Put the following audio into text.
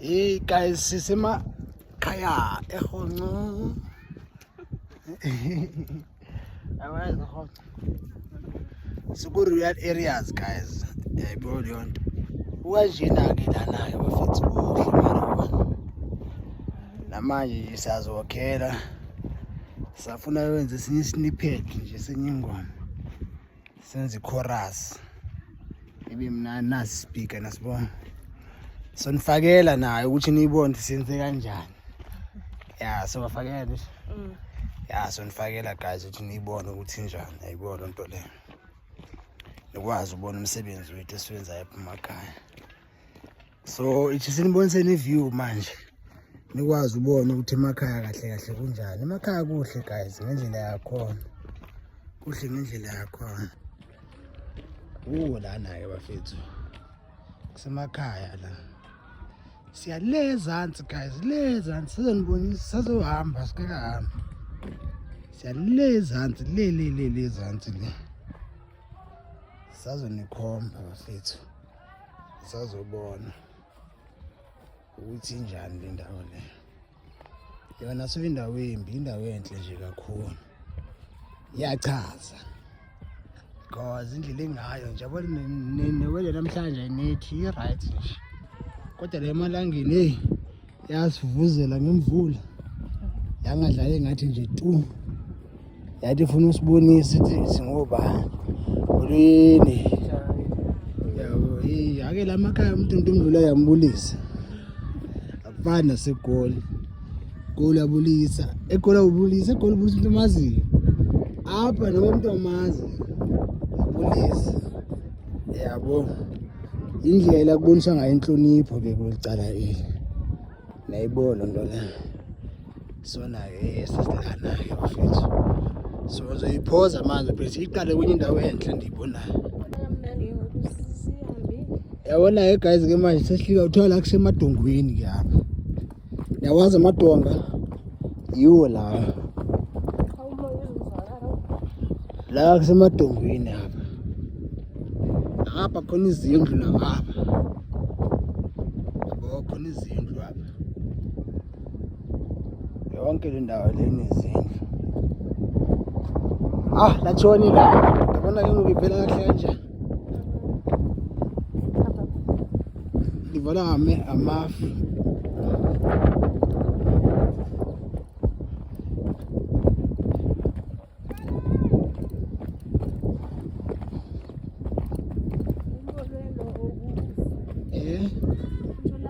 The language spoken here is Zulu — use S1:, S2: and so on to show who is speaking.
S1: Hey guys, sisema Khaya eHonco. Awazi eHonco. Siku rural areas guys. Yayibona yonto. Ukanjena ke lana ke bafethu kuhle mara. Namanje siyazokhela. Safuna wenze sinye snippet nje senyingoma. Senze chorus. Ibe mina nasi speaker nasibona. Sonifakela nayo ukuthi niyibone senze kanjani. Yeah, so bafakela nje. Yeah, sonifakela guys ukuthi niyibone ukuthi njani. Ayibona into le. Nikwazi ubona umsebenzi wethu esiwenza lapha emakhaya. So, ithi sinibonise ni view manje. Nikwazi ubona ukuthi emakhaya kahle kahle kunjani. Emakhaya kuhle guys ngendlela yakhona. Kuhle ngendlela yakhona. Lana ke bafethu. Kusemakhaya la. Siyalezansi guys, lezansi sizonibonisa sazohamba sikahamba. Siyalezansi lezansi le. Sazonikhomba bafethu. Sazobona ukuthi njani le ndawo le. Yona soyindawo embi, indawo enhle nje kakhulu. Iyachaza. Cause indlela engayo nje yabona newele namhlanje nethi right nje. Kodwa le malangeni yasivuzela ngemvula. Yangadlala ngathi nje tu. Yathi ufuna usibonisa ukuthi singobani. Ulini. Yabo, ake lamakhaya umuntu ndundula yambulisa. Akufana naseGoli. Goli abulisa, eGoli ubulisa, eGoli ubulisa umuntu omaziyo. Apha noma umuntu omazi. Abulisa. Yabo. Indlela kubonisa ngayo inhlonipho ke kulicala eli. Nayibona into le. Sona ke sisilana ke bafethu. So uzoyiphoza manje bese iqale kwenye indawo enhle ndiyibonayo. Yabona ke guys ke manje sehlika uthola kusemadongweni ke apha. Yawazi amadonga yiwo la. La kusemadongweni apha. Apha khona izindlu lapha. Yabo khona izindlu lapha. Yonke le ndawo le inezindlu. La tshoni la. Yabona ke ngivela kahle kanjani. Livala amafu.